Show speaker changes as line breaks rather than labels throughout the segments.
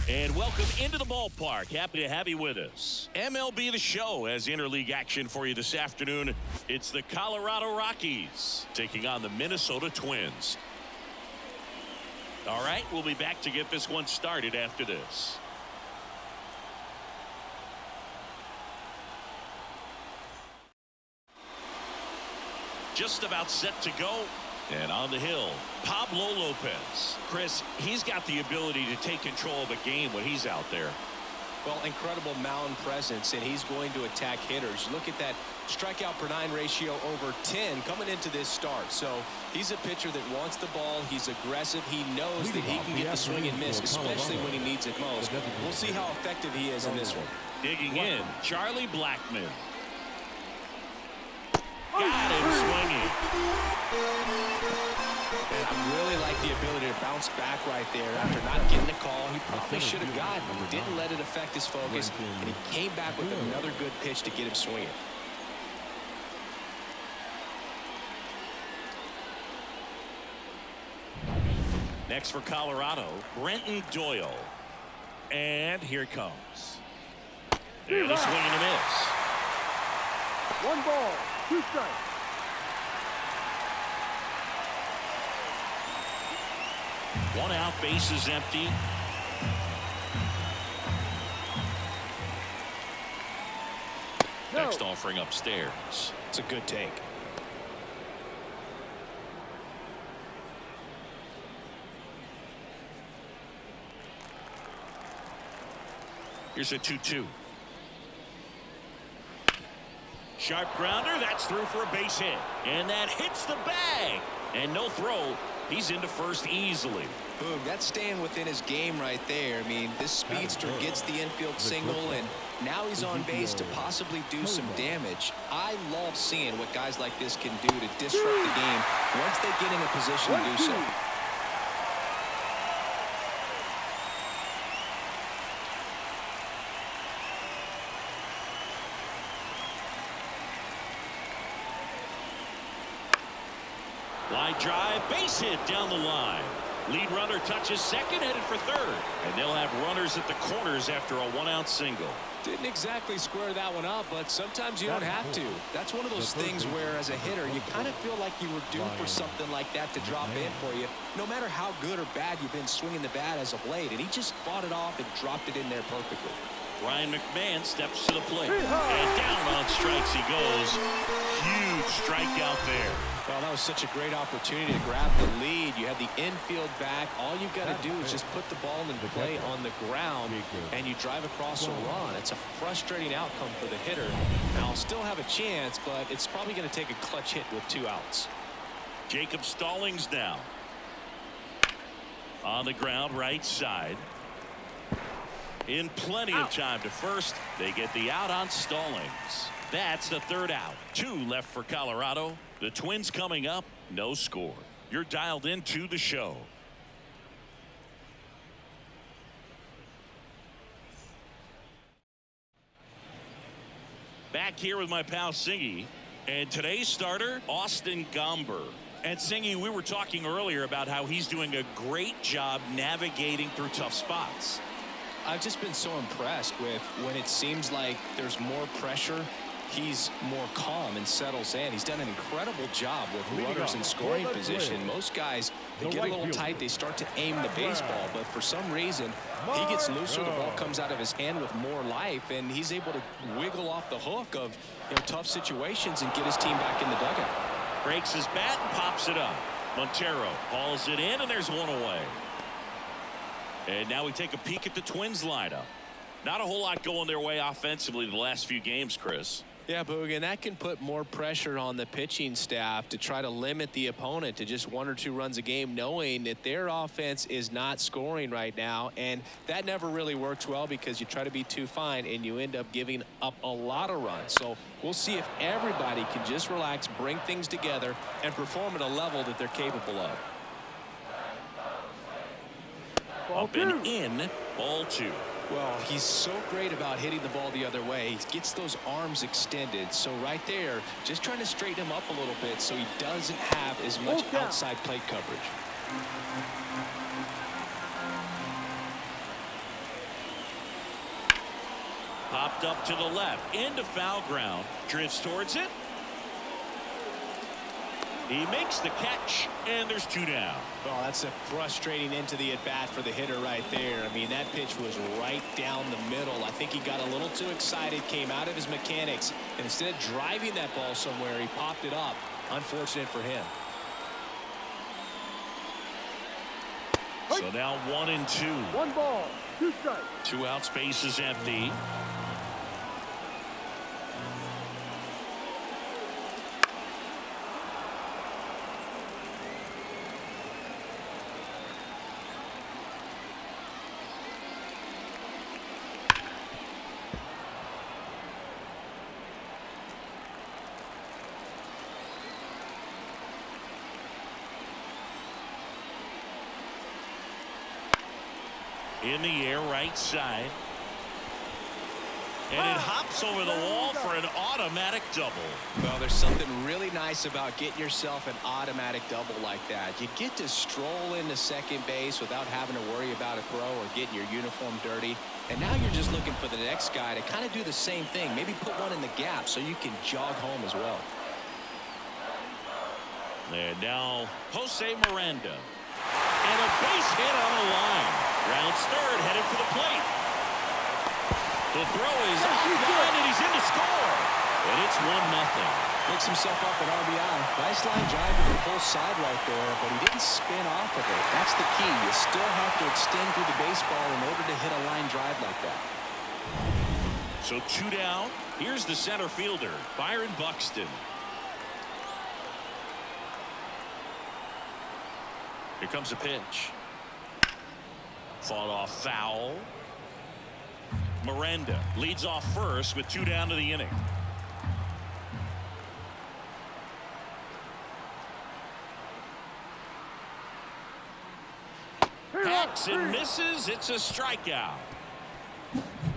And welcome into the ballpark. Happy to have you with us. MLB The Show has interleague action for you this afternoon. It's the Colorado Rockies taking on the Minnesota Twins. All right, we'll be back to get this one started after this. Just about set to go. And on the hill, Pablo Lopez. Chris, he's got the ability to take control of a game when he's out there.
Well, incredible mound presence, and he's going to attack hitters. Look at that strikeout per 9 ratio over 10 coming into this start. So he's a pitcher that wants the ball. He's aggressive. He knows that he can get the swing and miss, especially when he needs it most. We'll see how effective he is in this one.
Digging in, Charlie Blackmon. Got him swinging.
And I really like the ability to bounce back right there after not getting the call. He probably should have gotten it. Didn't let it affect his focus, and he came back with another good pitch to get him swinging.
Next for Colorado, Brenton Doyle. And here it comes. And a swing and a miss.
1 ball, 2 strikes.
One out, base is empty. Next offering upstairs.
It's a good take.
Here's a 2-2. Sharp grounder, that's through for a base hit. And that hits the bag. And no throw. He's into first easily.
Boom, that's staying within his game right there. I mean, this speedster gets the infield single, and now he's on base to possibly do some damage. I love seeing what guys like this can do to disrupt the game once they get in a position to do so.
Line drive, base hit down the line. Lead runner touches second, headed for third. And they'll have runners at the corners after a 1-out single.
Didn't exactly square that one up, but sometimes you don't have to. That's one of those things where, as a hitter, you kind of feel like you were due for something like that to drop in for you, no matter how good or bad you've been swinging the bat as of late. And he just fought it off and dropped it in there perfectly.
Ryan McMahon steps to the plate. And down on strikes he goes. Huge strikeout there.
Well, that was such a great opportunity to grab the lead. You had the infield back. All you've got to do is just put the ball into play on the ground, and you drive across a run. It's a frustrating outcome for the hitter. Now, still have a chance, but it's probably going to take a clutch hit with 2 outs.
Jacob Stallings now. On the ground, right side. In plenty of time to first. They get the out on Stallings. That's the 3rd out. 2 left for Colorado. The Twins coming up, no score. You're dialed into the show. Back here with my pal Singy. And today's starter, Austin Gomber. And Singy, we were talking earlier about how he's doing a great job navigating through tough spots.
I've just been so impressed with when it seems like there's more pressure. He's more calm and settles in. He's done an incredible job with runners in scoring position. Most guys, they get a little tight. They start to aim the baseball. But for some reason, he gets looser. The ball comes out of his hand with more life. And he's able to wiggle off the hook of tough situations and get his team back in the dugout.
Breaks his bat and pops it up. Montero hauls it in, and there's one away. And now we take a peek at the Twins lineup. Not a whole lot going their way offensively the last few games, Chris.
Yeah, Boog, and that can put more pressure on the pitching staff to try to limit the opponent to just 1 or 2 runs a game, knowing that their offense is not scoring right now. And that never really works well because you try to be too fine and you end up giving up a lot of runs. So we'll see if everybody can just relax, bring things together, and perform at a level that they're capable of.
Up and in, ball 2.
Well, he's so great about hitting the ball the other way. He gets those arms extended. So right there, just trying to straighten him up a little bit so he doesn't have as much outside plate coverage.
Popped up to the left into foul ground. Drifts towards it. He makes the catch, and there's 2 down.
Oh, that's a frustrating end to the at-bat for the hitter right there. I mean, that pitch was right down the middle. I think he got a little too excited, came out of his mechanics, and instead of driving that ball somewhere, he popped it up. Unfortunate for him.
So now 1-2.
1 ball, 2 strikes.
2 outs, base is empty. In the air, right side. And it hops over the wall for an automatic double.
Well, there's something really nice about getting yourself an automatic double like that. You get to stroll into second base without having to worry about a throw or getting your uniform dirty. And now you're just looking for the next guy to kind of do the same thing. Maybe put one in the gap so you can jog home as well.
And now Jose Miranda. And a base hit on the line. Rounds third, headed for the plate. The throw is offline, and he's in to score. And it's 1-0.
Picks himself up an RBI. Nice line drive to the full side right there, but he didn't spin off of it. That's the key. You still have to extend through the baseball in order to hit a line drive like that.
So 2 down. Here's the center fielder, Byron Buxton. Here comes a pitch. Fought off foul. Miranda leads off first with 2 down to the inning. Hacks and misses. It's a strikeout.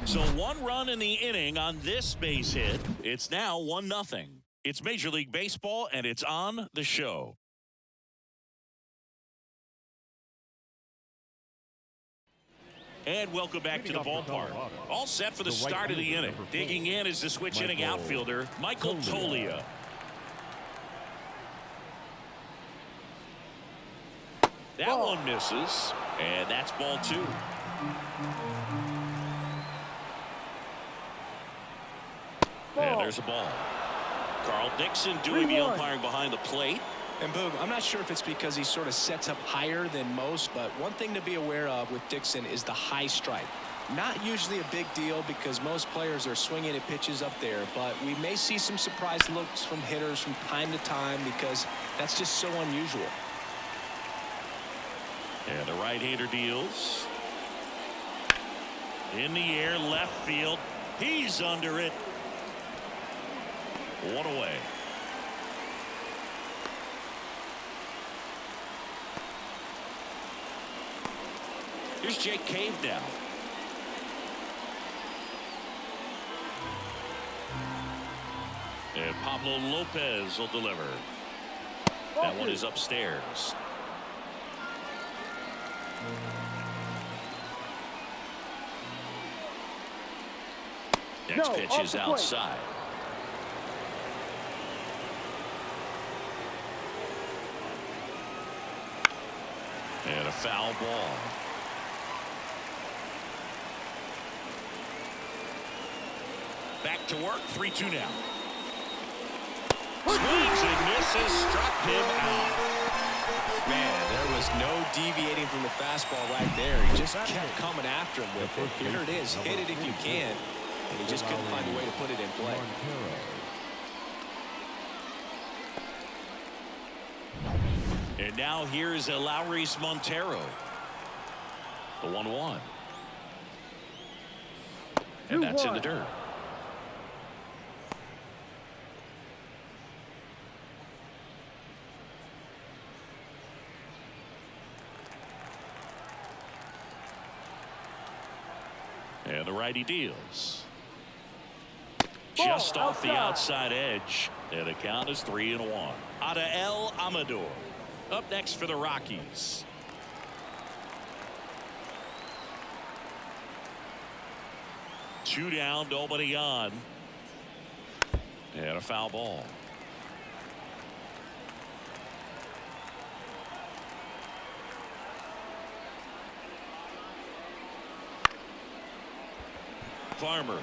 So 1 run in the inning on this base hit. It's now 1-0. It's Major League Baseball, and it's on the show. And welcome back to the ballpark. All set for the start of the inning. Digging in is the switch inning outfielder, Michael Toglia. That one misses, and that's ball 2. And there's a ball. Carl Dixon doing the umpiring behind the plate.
And boom, I'm not sure if it's because he sort of sets up higher than most, but one thing to be aware of with Dixon is the high strike. Not usually a big deal because most players are swinging at pitches up there, but we may see some surprise looks from hitters from time to time because that's just so unusual.
And the right-hander deals. In the air, left field. He's under it. 1 away. Here's Jake Cave now. And Pablo Lopez will deliver. That one is upstairs. Next pitch is outside. And a foul ball. Back to work, 3-2 now. Swings and misses, struck him out.
Man, there was no deviating from the fastball right there. He just kept coming after him with it. Here it is, hit it if you can. And he just couldn't find a way to put it in play.
And now here's Eleuris Montero. The 1-1. And that's in the dirt. And the righty deals. Just off the outside edge. And the count is 3-1. Adael Amador up next for the Rockies. 2 down, nobody on. And a foul ball. Farmer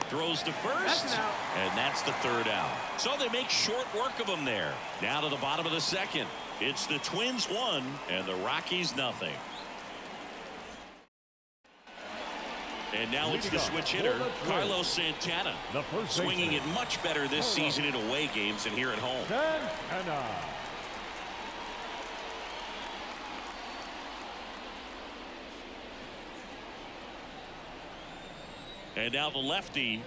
throws to first, and that's the 3rd out. So they make short work of him there. Now to the bottom of the 2nd. It's the Twins 1 and the Rockies nothing. And now it's the switch hitter, Carlos Santana, swinging it much better this season in away games than here at home. And now the lefty.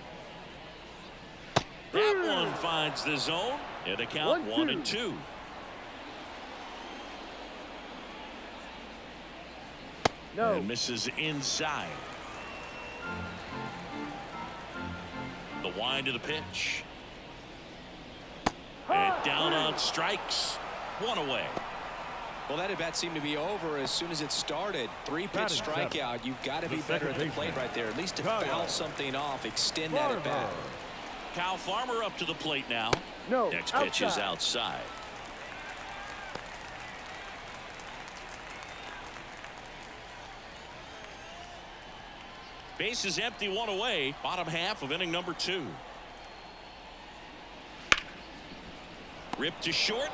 That one finds the zone. And a count 1-2.
No.
And misses inside. The wind of the pitch. And down on strikes. 1 away.
Well, that at bat seemed to be over as soon as it started. 3-pitch strikeout. You've got to be better at the plate right there. At least to foul something off, extend that at bat.
Kyle Farmer up to the plate now.
No.
Next pitch is outside. Base is empty, 1 away. Bottom half of inning number 2. Ripped to short.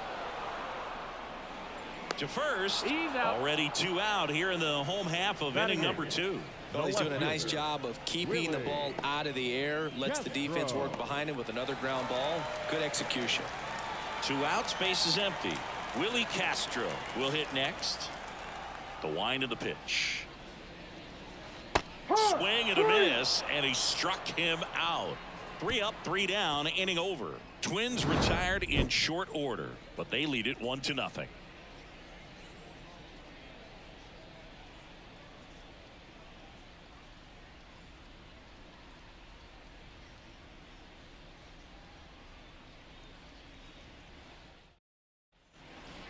To first. Already 2 out here in the home half of inning number 2.
Well, he's doing a nice job of keeping the ball out of the air. Lets the defense work behind him with another ground ball. Good execution.
2 outs, base is empty. Willie Castro will hit next. The wind of the pitch. Swing and a miss, and he struck him out. 3 up, 3 down, inning over. Twins retired in short order, but they lead it 1-0.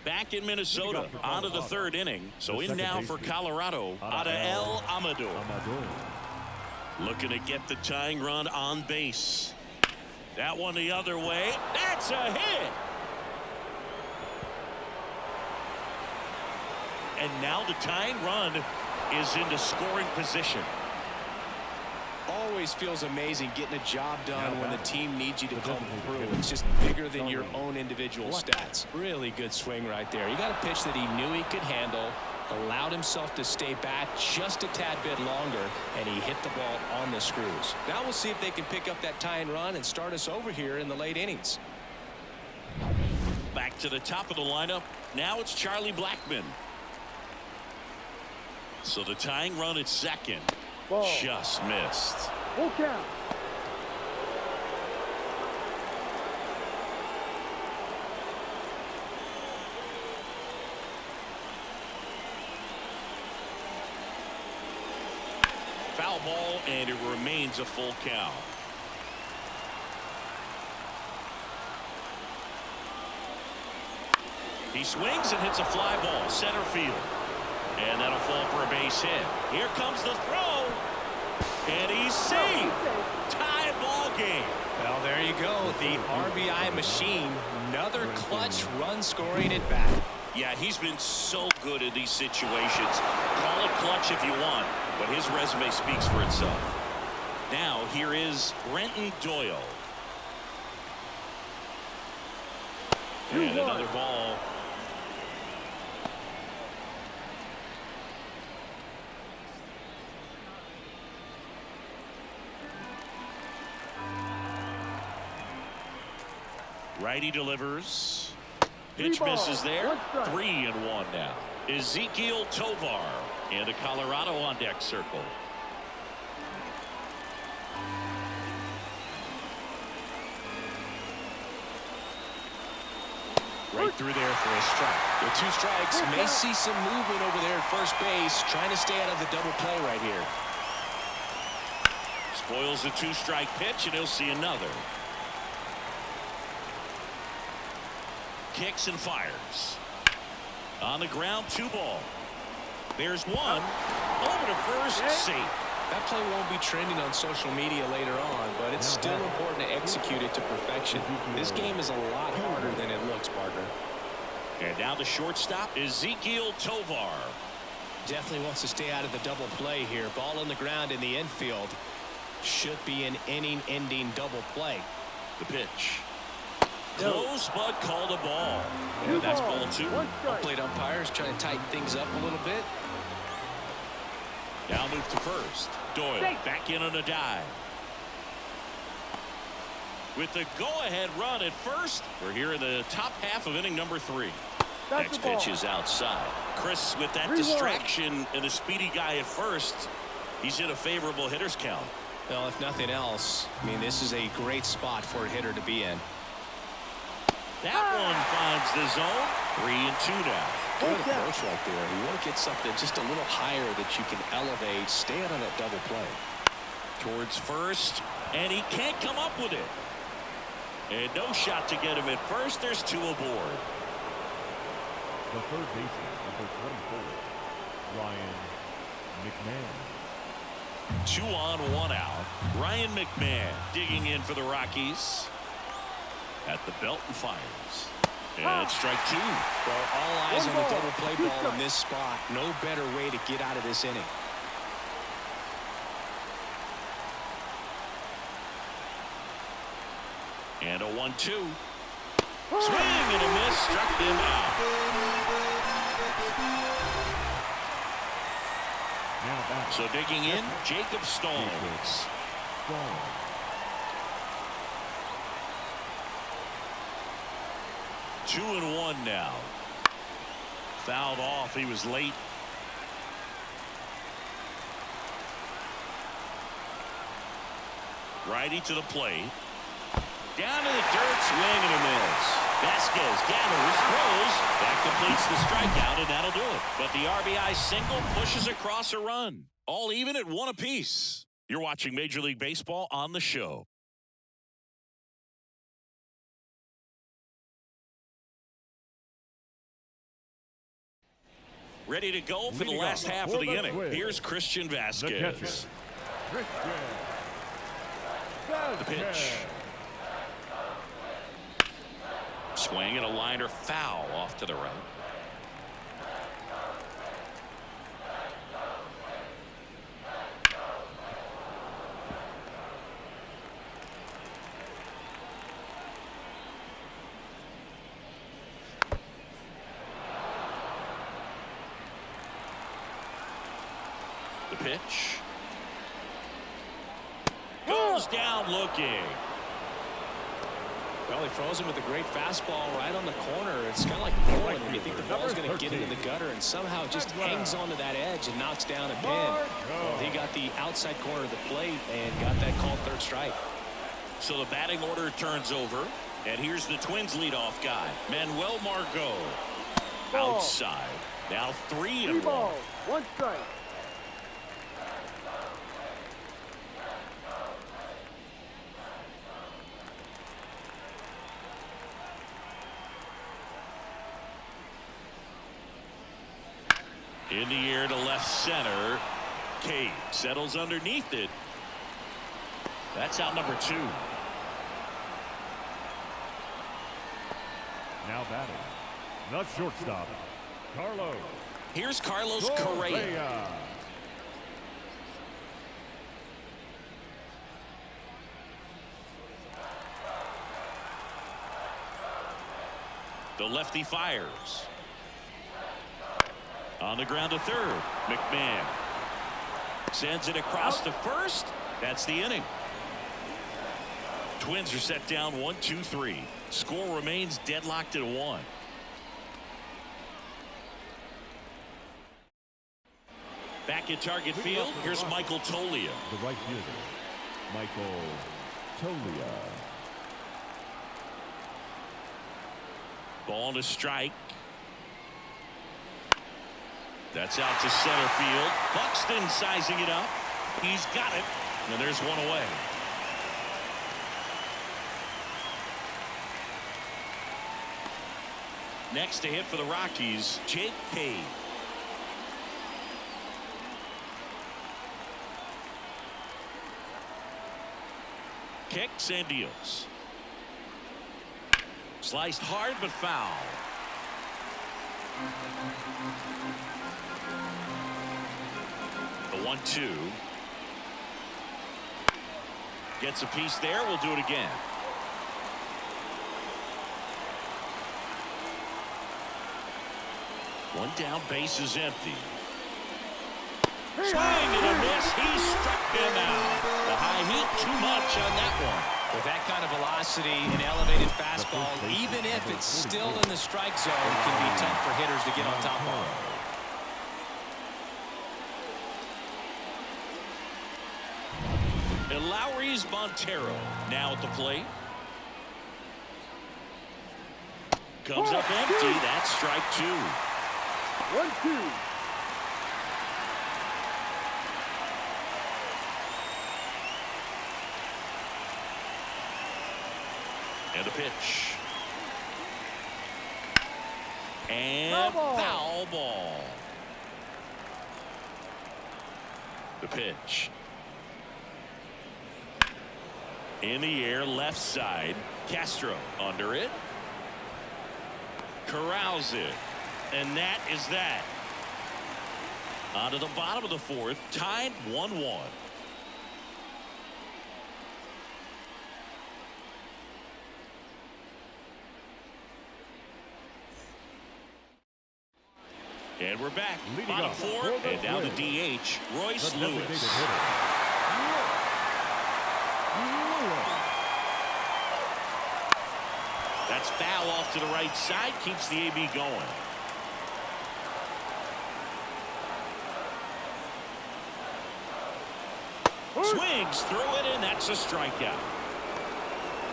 Back in Minnesota, on to the 3rd inning. So in now for Colorado, Adael Amador. Looking to get the tying run on base. That one the other way. That's a hit. And now the tying run is into scoring position.
Always feels amazing getting a job done when the team needs you to come through. It's just bigger than your own individual stats. Really good swing right there. You got a pitch that he knew he could handle, allowed himself to stay back just a tad bit longer, and he hit the ball on the screws. Now we'll see if they can pick up that tying run and start us over here in the late innings.
Back to the top of the lineup. Now it's Charlie Blackmon. So the tying run at 2nd.
Ball.
Just missed.
Full count.
Foul ball, and it remains a full count. He swings and hits a fly ball center field. And that'll fall for a base hit. Here comes the throw. And he's saved. Tie ball game.
Well, there you go. The RBI machine. Another clutch run scoring at bat.
Yeah, he's been so good in these situations. Call it clutch if you want, but his resume speaks for itself. Now, here is Brenton Doyle. And another ball. Righty delivers. Pitch misses there. 3-1 now. Ezekiel Tovar into Colorado on deck circle. Right through there for a strike.
With 2 strikes, may see some movement over there at first base, trying to stay out of the double play right here.
Spoils the 2-strike pitch, and he'll see another. Kicks and fires. On the ground, 2 ball. There's one. Over to first, safe.
That play won't be trending on social media later on, but it's still important to execute it to perfection. This game is a lot harder than it looks, partner.
And now the shortstop, Ezekiel Tovar.
Definitely wants to stay out of the double play here. Ball on the ground in the infield. Should be an inning-ending double play.
The pitch. Close, but called a ball. And that's ball 2.
Plate umpires trying to tighten things up a little bit.
Now move to first. Doyle back in on a dive. With the go-ahead run at first, we're here in the top half of inning number 3. Next pitch is outside. Chris, with that distraction and the speedy guy at first, he's in a favorable hitter's count.
Well, if nothing else, I mean, this is a great spot for a hitter to be in.
That one finds the zone. 3-2 now.
Good approach right there. You want to get something just a little higher that you can elevate. Stay out of that double play.
Towards first, and he can't come up with it. And no shot to get him at first. There's 2 aboard.
The third baseman, number 24, Ryan McMahon.
2 on, 1 out. Ryan McMahon digging in for the Rockies. At the belt and fires. And strike 2.
Well, all eyes on the double play ball in this spot. No better way to get out of this inning.
And a 1-2. Swing and a miss. Struck him out. So digging in, Jacob Stallings. 2-1 now. Fouled off. He was late. Righty to the plate. Down to the dirt. Swing and a miss. Vasquez gathers, throws. That completes the strikeout, and that'll do it. But the RBI single pushes across a run. All even at 1 apiece. You're watching Major League Baseball on the show. Ready to go for the last half of the inning. Here's Christian Vasquez. The pitch. Swing and a liner foul off to the right. The pitch. Goes down looking.
Well, he throws him with a great fastball right on the corner. It's kind of like bowling where you think the ball's going to get into the gutter and somehow just hangs onto that edge and knocks down a pin. Well, he got the outside corner of the plate and got that called third strike.
So the batting order turns over, and here's the Twins leadoff guy, Manuel Margot. Outside. Now 3-1.
1 strike.
In the air to left center. Cade settles underneath it. That's out number 2.
Now batting, the shortstop, Carlos.
Here's Carlos Correa. The lefty fires. On the ground to third. McMahon sends it across to first. That's the inning. Twins are set down 1-2-3. Score remains deadlocked at 1. Back at Target Field, here's Michael Toglia.
The right fielder, Michael Toglia.
Ball to strike. That's out to center field. Buxton sizing it up. He's got it. And there's one away. Next to hit for the Rockies, Jake Cade. Kicks and deals. Sliced hard but foul. The 1-2. Gets a piece there. We'll do it again. One down, base is empty. Swing and a miss. He struck him out. The high heat, too much on that one.
With that kind of velocity and elevated fastball, even if it's still in the strike zone, it can be tough for hitters to get on top of.
And Lowry's Montero now at the plate. Comes up empty. That's strike 2.
1-2.
And a pitch. And foul ball. The pitch. In the air, left side. Castro under it. Corrals it. And that is that. On to the bottom of the 4th. Tied 1-1. And we're back. Bottom 4, and now the DH, Royce Lewis. That's foul off to the right side, keeps the AB going. Swings through it, and that's a strikeout.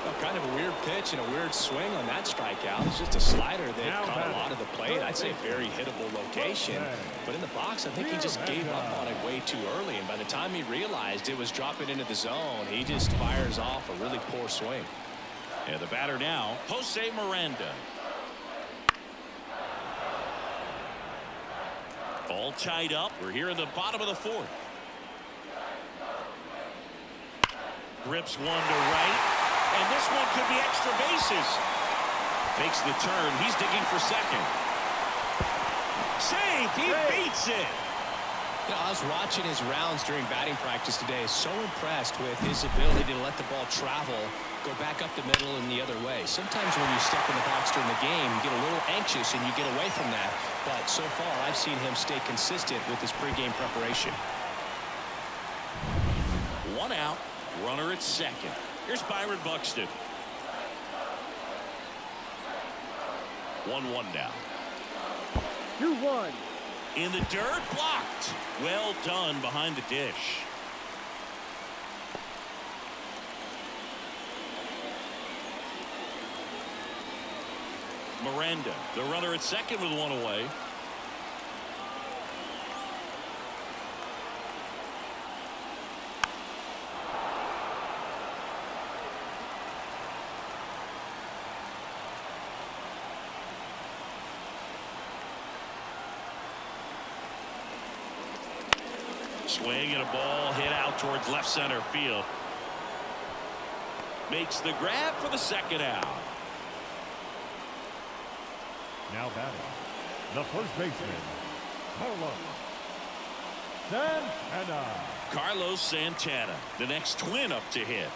Well, kind of a weird pitch and a weird swing on that strikeout. It's just a slider that caught a lot of the plate. I'd say very hittable location. But in the box, I think he just gave up on it way too early. And by the time he realized it was dropping into the zone, he just fires off a really poor swing.
And the batter now, Jose Miranda. All tied up. We're here in the bottom of the 4th. Grips one to right. And this one could be extra bases. Makes the turn. He's digging for second. Safe. He beats it.
You know, I was watching his rounds during batting practice today. So impressed with his ability to let the ball travel, go back up the middle and the other way. Sometimes when you step in the box during the game, you get a little anxious and you get away from that. But so far, I've seen him stay consistent with his pregame preparation.
One out. Runner at second. Here's Byron Buxton. 1-1 now.
2-1.
In the dirt, blocked. Well done behind the dish. Miranda, the runner at second with one away. Swing and a ball hit out towards left center field. Makes the grab for the second out.
Now batting, the first baseman, Carlos Santana.
Carlos Santana, the next Twin up to hit.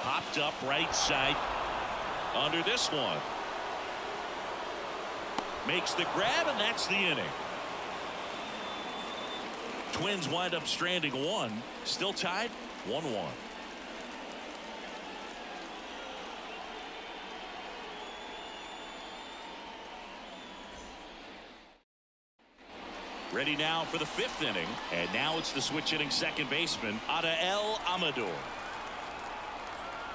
Popped up right side under this one. Makes the grab, and that's the inning. Twins wind up stranding one. Still tied 1-1. Ready now for the 5th inning. And now it's the switch hitting second baseman, Adael Amador.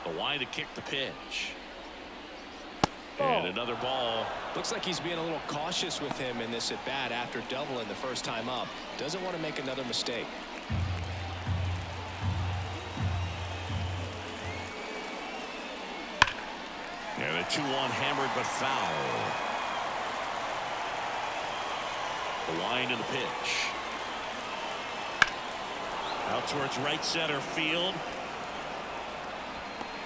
The line to kick the pitch. And another ball.
Looks like he's being a little cautious with him in this at bat after doubling the first time up. Doesn't want to make another mistake.
And a 2-1 hammered but foul. The wind and the pitch. Out towards right center field.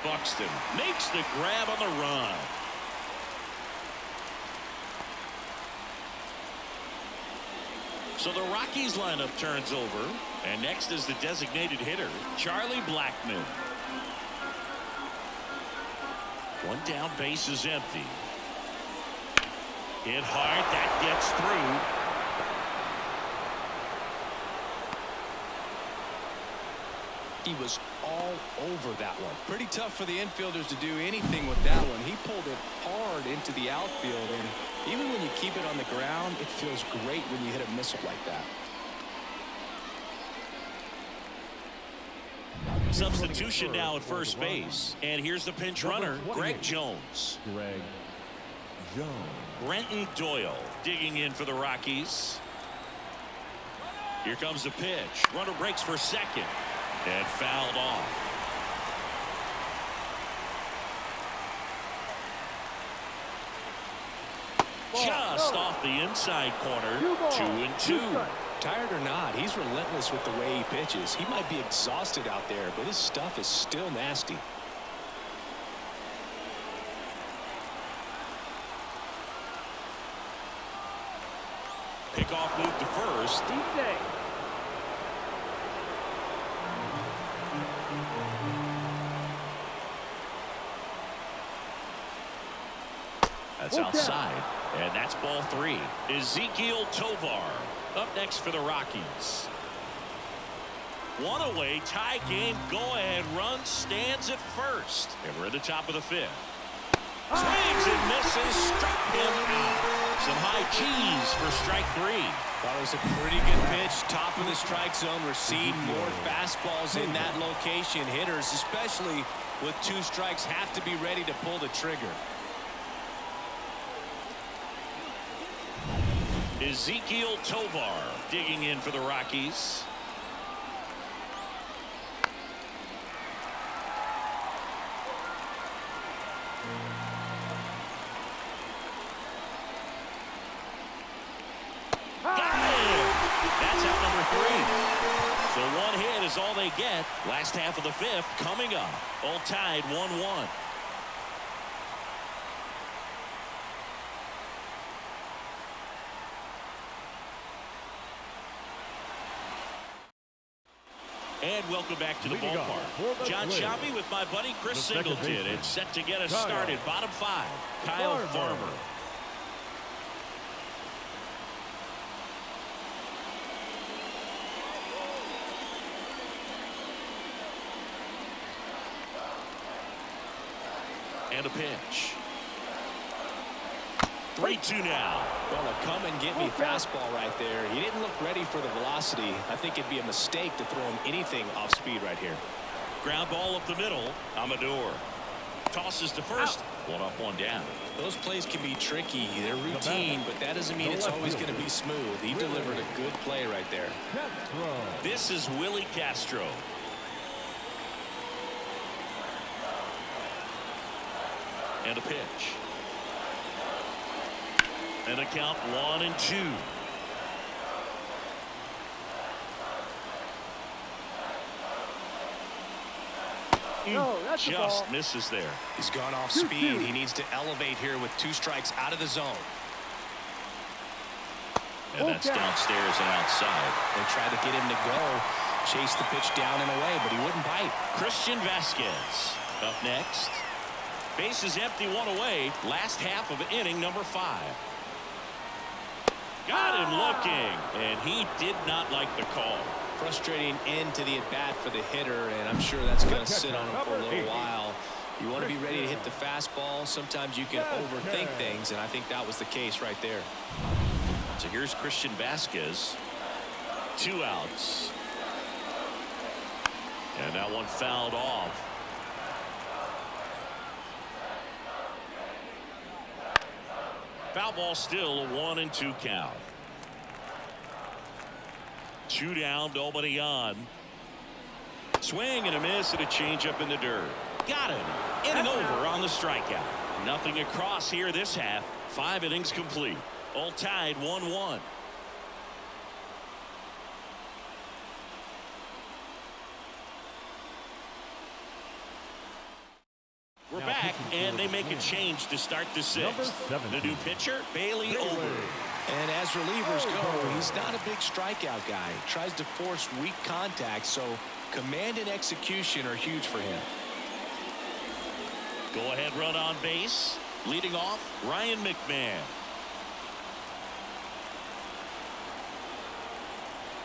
Buxton makes the grab on the run. So the Rockies lineup turns over, and next is the designated hitter, Charlie Blackmon. One down, base is empty. Hit hard, that gets through.
He was all over that one. Pretty tough for the infielders to do anything with that one. He pulled it hard into the outfield, and even when you keep it on the ground, it feels great when you hit a missile like that.
Substitution now at first base, and here's the pinch runner, Greg Jones.
Greg Jones.
Brenton Doyle digging in for the Rockies. Here comes the pitch. Runner breaks for second. And fouled off. Just off the inside corner. 2-2.
Tired or not, he's relentless with the way he pitches. He might be exhausted out there, but his stuff is still nasty.
Pickoff move to first. That's outside, and that's ball 3. Ezekiel Tovar up next for the Rockies. One away, tie game, go-ahead run stands at first. And we're at the top of the 5th. Swings and misses, struck him out. Some high cheese for strike 3.
That was a pretty good pitch, top of the strike zone. We're seeing more fastballs in that location. Hitters, especially with 2 strikes, have to be ready to pull the trigger.
Ezekiel Tovar digging in for the Rockies. Got it! That's out number 3. So one hit is all they get. Last half of the 5th coming up. All tied 1-1. And welcome back to the ballpark. John Shoppy with my buddy Chris Singleton. It's set to get us started. Bottom 5, Kyle Farmer. And a pitch. 3-2 now.
Well, a come and get me fastball right there. He didn't look ready for the velocity. I think it'd be a mistake to throw him anything off speed right here.
Ground ball up the middle. Amador tosses to first. One up, one down.
Those plays can be tricky. They're routine, but that doesn't mean it's always going to be smooth. He delivered a good play right there.
This is Willie Castro. And a pitch. And a count 1-2. Just misses there.
He's gone off speed. He needs to elevate here with 2 strikes out of the zone.
And that's downstairs and outside.
They tried to get him to go, chase the pitch down and away, but he wouldn't bite.
Christian Vasquez up next. Base is empty, 1 away. Last half of inning number 5. Got him looking, and he did not like the call.
Frustrating end to the at-bat for the hitter, and I'm sure that's going to sit on him for a little while. You want to be ready to hit the fastball. Sometimes you can overthink things, and I think that was the case right there.
So here's Christian Vasquez. 2 outs. And that one fouled off. Foul ball, still a 1-2 count. 2 down, nobody on. Swing and a miss and a changeup in the dirt. Got him. In and over on the strikeout. Nothing across here this half. 5 innings complete. All tied 1-1. We're back, and they make a change to start the 6th. The new pitcher, Bailey Over.
And as relievers go, he's not a big strikeout guy. He tries to force weak contact, so command and execution are huge for him.
Go ahead run on base. Leading off, Ryan McMahon.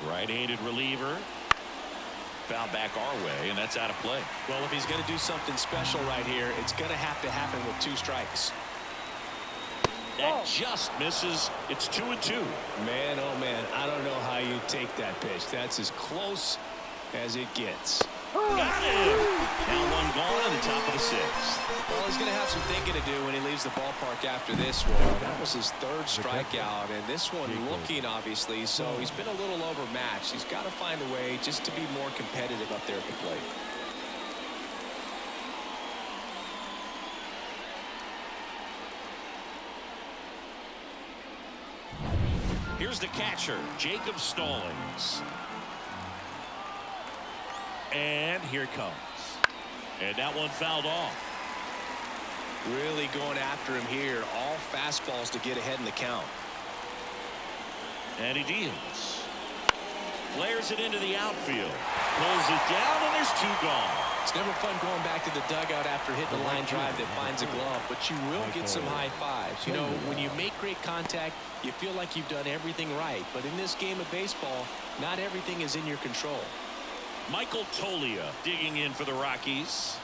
Right-handed reliever. Foul back our way, and that's out of play.
Well, if he's going to do something special right here, it's going to happen with 2 strikes.
That just misses. It's 2-2.
Man, oh man, I don't know how you take that pitch. That's as close as it gets.
Got him. Now 1 gone on the top of the 6th.
Well, he's going to have some thinking to do when he leaves the ballpark after this one. That was his 3rd strikeout, and this one looking, obviously, so he's been a little overmatched. He's got to find a way just to be more competitive up there at the plate.
Here's the catcher, Jacob Stallings. And here it comes. And that one fouled off.
Really going after him here. All fastballs to get ahead in the count.
And he deals. Flares it into the outfield. Pulls it down, and there's 2 gone.
It's never fun going back to the dugout after hitting a line drive that finds a glove, but you will get some high fives. You know, when you make great contact, you feel like you've done everything right. But in this game of baseball, not everything is in your control.
Michael Tolia digging in for the Rockies.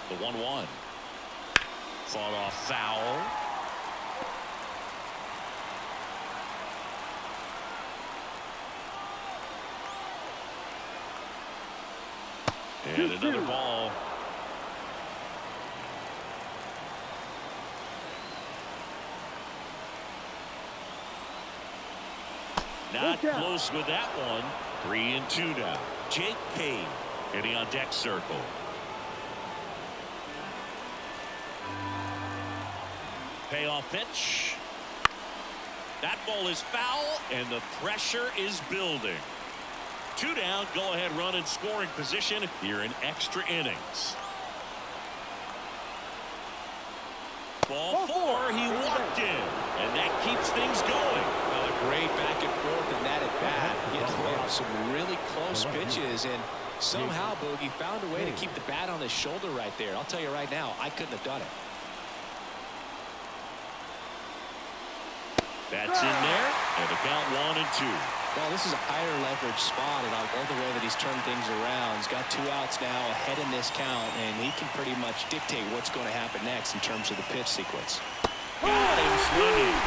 The 1-1. Fought off foul. And another ball. Not close with that one. 3-2 now. Jake Cave hitting on deck circle. Payoff pitch. That ball is foul, and the pressure is building. 2 down, go ahead run in scoring position here in extra innings. Ball 4, he walked in, and that keeps things going.
Well, a great back and forth in that at bat. He had to lay off some really close pitches, and somehow Bogey found a way to keep the bat on his shoulder right there. I'll tell you right now, I couldn't have done it.
That's in there, and the count 1-2.
Well, this is a higher leverage spot, and I love the way that he's turned things around. He's got 2 outs now ahead in this count, and he can pretty much dictate what's going to happen next in terms of the pitch sequence.
Got him swinging.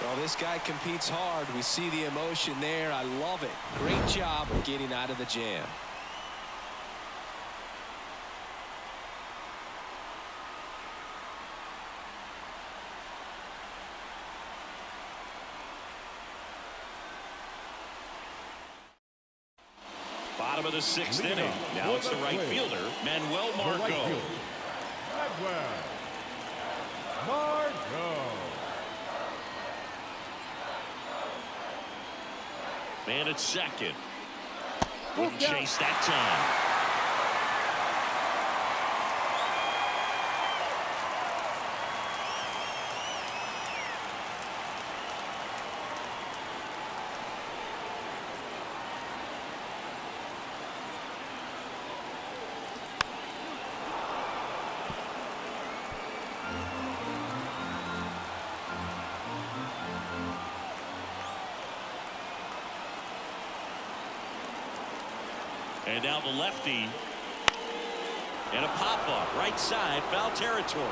Well, this guy competes hard. We see the emotion there. I love it. Great job of getting out of the jam.
Bottom of the 6th inning. Now it's the right fielder, Manuel Margot. Man at second. Wouldn't chase that time. And now the lefty. And a pop-up right side, foul territory.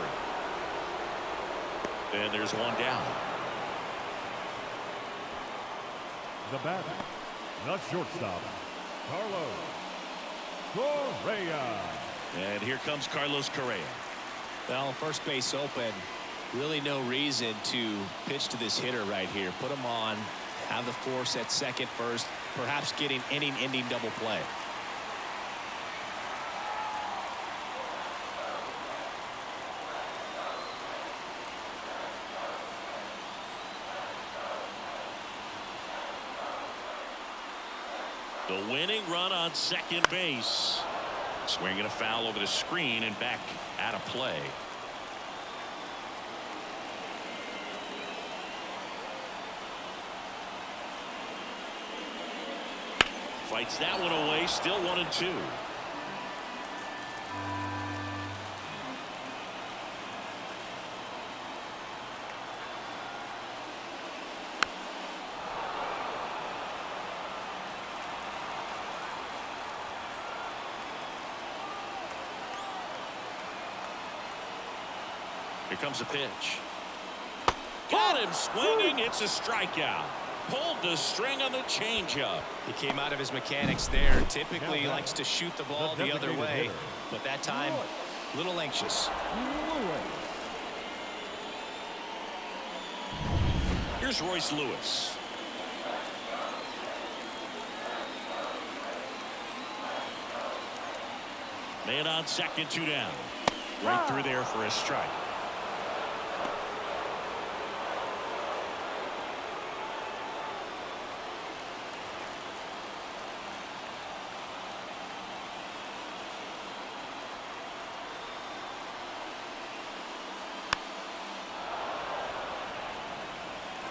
And there's 1 down.
The batter, the shortstop, Carlos Correa.
And here comes Carlos Correa.
Well, first base open. Really no reason to pitch to this hitter right here. Put him on have the force at second first, perhaps getting inning-ending double play.
The winning run on second base. Swinging a foul over the screen and back out of play. Fights that one away. Still 1-2. Here comes a pitch. Got him swinging. It's a strikeout. Pulled the string on the changeup.
He came out of his mechanics there. Typically he likes to shoot the ball the other way, but that time a little anxious.
Here's Royce Lewis. Man on second, 2 down. Right through there for a strike.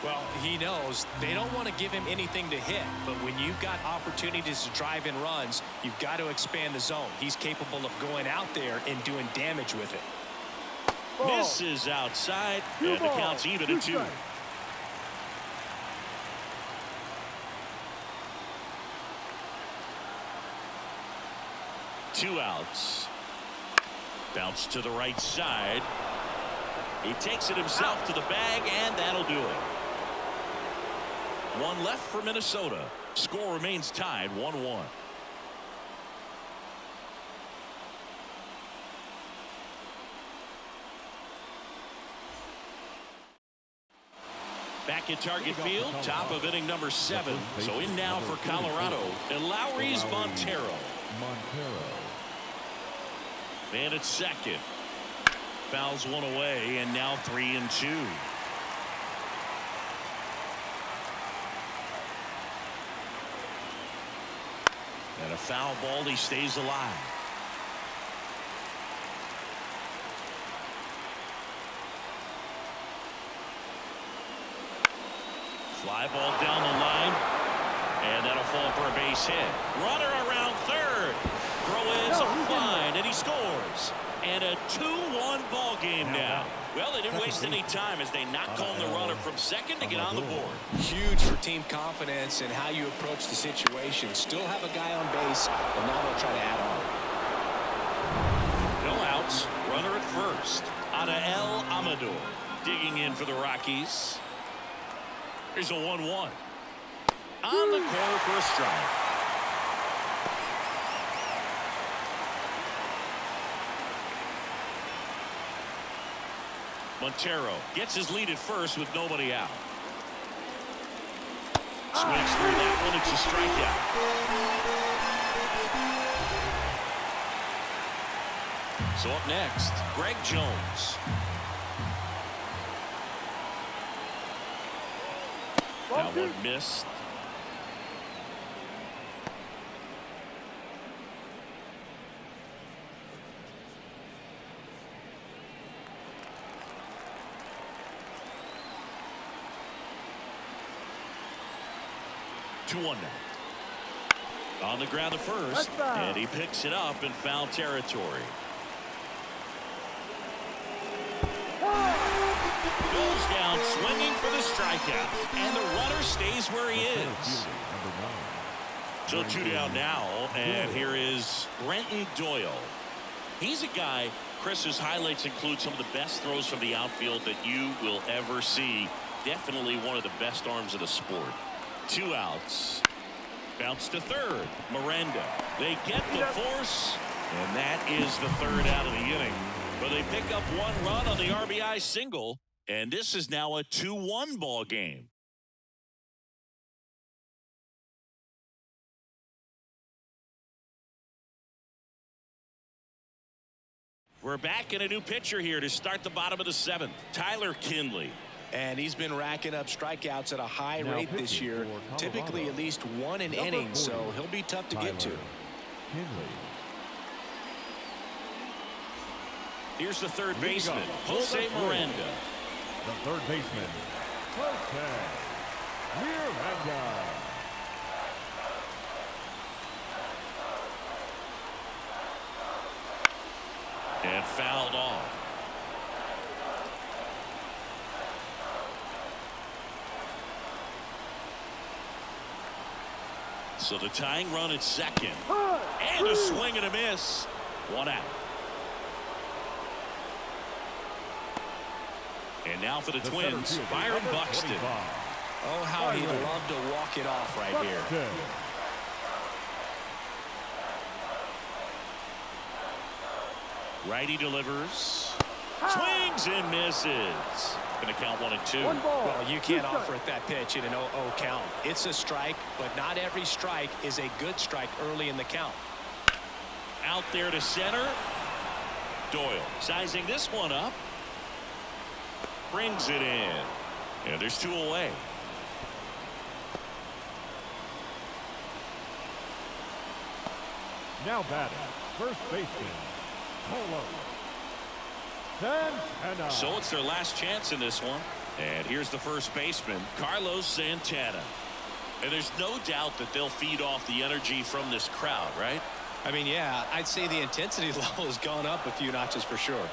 Well, he knows they don't want to give him anything to hit, but when you've got opportunities to drive in runs, you've got to expand the zone. He's capable of going out there and doing damage with it.
Misses outside, and the count's even at 2. Two outs. Bounce to the right side. He takes it himself to the bag, and that'll do it. One left for Minnesota. Score remains tied 1-1. Back at Target Field, top of inning number 7. So in now for Colorado, and Lowry's Montero. Man at second. Fouls one away, and now 3-2. And a foul ball, he stays alive. Fly ball down the line, and that'll fall for a base hit. Runner around third. Throw is fine, and he scores. And a 2-1 ball game now. Well, they didn't waste any time as they knocked home the runner from second to get on the board.
Huge for team confidence and how you approach the situation. Still have a guy on base, and now they'll try to add on.
No outs. Runner at first. Out of El Amador. Digging in for the Rockies. Here's a 1-1. On the corner for a strike. Montero gets his lead at first with nobody out. Swings through that one. It's a strikeout. So up next, Greg Jones. That one missed. One now. On the ground at first, and he picks it up in foul territory. Goes down swinging for the strikeout, and the runner stays where he is. So 2 down now, and here is Brenton Doyle. He's a guy, Chris's highlights include some of the best throws from the outfield that you will ever see. Definitely one of the best arms of the sport. 2 outs. Bounce to third. Miranda. They get the force, and that is the 3rd out of the inning. But they pick up 1 run on the RBI single, and this is now a 2-1 ball game. We're back in a new pitcher here to start the bottom of the 7th. Tyler Kinley.
And he's been racking up strikeouts at a high rate this year, typically at least 1 an inning, so he'll be tough to get to.
Kinley.
Here's the third baseman, Jose Miranda.
The third baseman, Jose Miranda.
And fouled off. So the tying run at second. And a swing and a miss. 1 out. And now for the Twins, Byron Buxton.
Oh, how he'd love to walk it off right here.
Righty delivers. Swings and misses. Going to count 1 and 2.
Well, you can't offer it that pitch in an 0-0 count. It's a strike, but not every strike is a good strike early in the count.
Out there to center. Doyle sizing this one up. Brings it in. And there's 2 away.
Now batting, first baseman, Polo Santana.
So it's their last chance in this one. And here's the first baseman, Carlos Santana. And there's no doubt that they'll feed off the energy from this crowd, right?
I mean, yeah, I'd say the intensity level has gone up a few notches for sure.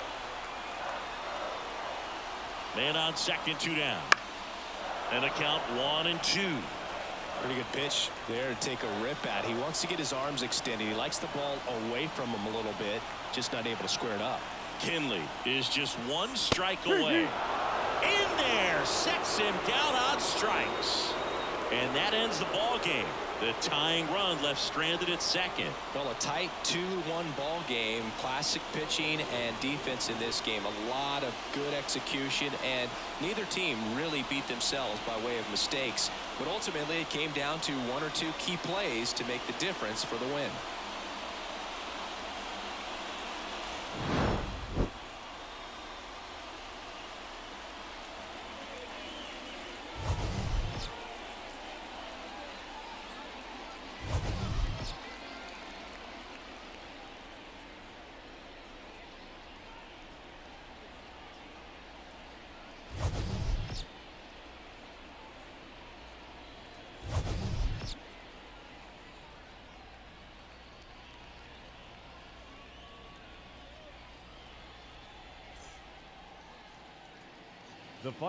Man on second, 2 down. And a count 1 and 2.
Pretty good pitch there to take a rip at. He wants to get his arms extended. He likes the ball away from him a little bit, just not able to square it up.
Kinley is just 1 strike away. In there, sets him down on strikes. And that ends the ball game. The tying run left stranded at second.
Well, a tight 2-1 ball game. Classic pitching and defense in this game. A lot of good execution, and neither team really beat themselves by way of mistakes. But ultimately, it came down to 1 or 2 key plays to make the difference for the win.
The final